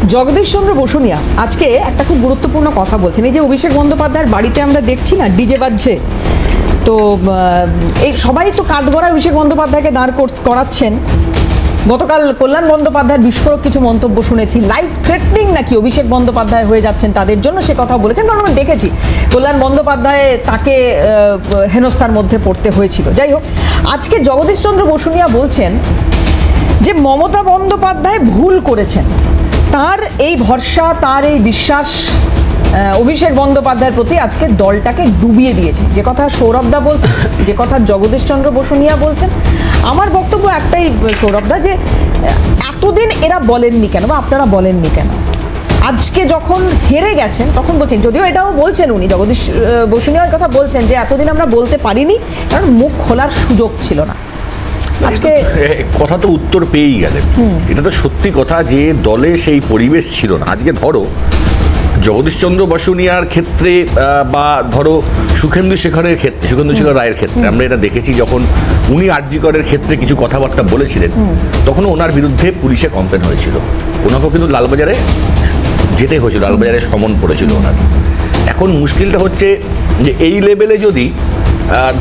জগদীশ চন্দ্র বসুনিয়া আজকে একটা খুব গুরুত্বপূর্ণ কথা বলছেন। এই যে অভিষেক বন্দ্যোপাধ্যায়ের বাড়িতে আমরা দেখছি না ডিজে বাজছে, তো এই সবাই তো কাঠগড়ায় অভিষেক বন্দ্যোপাধ্যায়কে দাঁড় করাচ্ছেন। গতকাল কল্যাণ বন্দ্যোপাধ্যায়ের বিস্ফোরক কিছু মন্তব্য শুনেছি, লাইফ থ্রেটনিং নাকি অভিষেক বন্দ্যোপাধ্যায় হয়ে যাচ্ছেন তাদের জন্য, সে কথা বলেছেন। কারণ আমরা দেখেছি কল্যাণ বন্দ্যোপাধ্যায় তাকে হেনস্থার মধ্যে পড়তে হয়েছিল। যাই হোক, আজকে জগদীশ চন্দ্র বসুনিয়া বলছেন যে মমতা বন্দ্যোপাধ্যায় ভুল করেছেন, তার এই ভরসা, তার এই বিশ্বাস অভিষেক বন্দ্যোপাধ্যায়ের প্রতি আজকে দলটাকে ডুবিয়ে দিয়েছে। যে কথা সৌরভদা বলছেন, যে কথা জগদীশ চন্দ্র বসুনিয়া বলছেন, আমার বক্তব্য একটাই সৌরভদা, যে এতদিন এরা বলেননি কেন বা আপনারা বলেননি কেন? আজকে যখন হেরে গেছেন তখন বলছেন, যদিও এটাও বলছেন উনি, জগদীশ বসুনিয়া ওই কথা বলছেন যে এতদিন আমরা বলতে পারিনি কারণ মুখ খোলার সুযোগ ছিল না। আজকে কথা তো উত্তর পেয়েই গেলেন। এটা তো সত্যি কথা যে দলে সেই পরিবেশ ছিল না। আজকে ধরো জগদীশচন্দ্র বসুনিয়ার ক্ষেত্রে বা ধরো সুখেন্দু শেখর রায়ের ক্ষেত্রে আমরা এটা দেখেছি, যখন উনি আরজি করের ক্ষেত্রে কিছু কথাবার্তা বলেছিলেন তখন ওনার বিরুদ্ধে পুলিশে কমপ্লেন হয়েছিল, ওনাকেও কিন্তু লালবাজারে যেতে হয়েছিল, লালবাজারে সমন পড়েছিল ওনার। এখন মুশকিলটা হচ্ছে যে এই লেভেলে যদি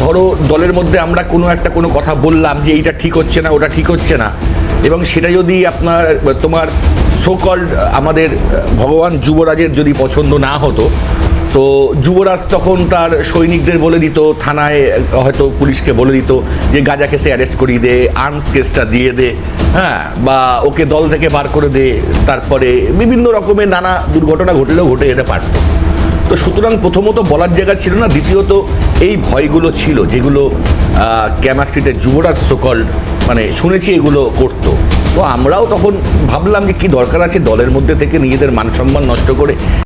ধরো দলের মধ্যে আমরা কোনো কথা বললাম যে এইটা ঠিক হচ্ছে না, ওটা ঠিক হচ্ছে না, এবং সেটা যদি তোমার সোকল্ড আমাদের ভগবান যুবরাজের যদি পছন্দ না হতো, তো যুবরাজ তখন তার সৈনিকদের বলে দিত, থানায় হয়তো পুলিশকে বলে দিত যে গাজা কেসে অ্যারেস্ট করিয়ে দে, আর্মস কেসটা দিয়ে দে, হ্যাঁ, বা ওকে দল থেকে বার করে দে, তারপরে বিভিন্ন রকমের নানা দুর্ঘটনা ঘটলেও ঘটে যেতে পারত। তো সুতরাং প্রথমত বলার জায়গা ছিল না, দ্বিতীয়ত এই ভয়গুলো ছিল যেগুলো ক্যামা স্ট্রিটের যুবরাজ সোকল্ড শুনেছি এগুলো করতো। তো আমরাও তখন ভাবলাম যে কি দরকার আছে দলের মধ্যে থেকে নিজেদের মান সম্মান নষ্ট করে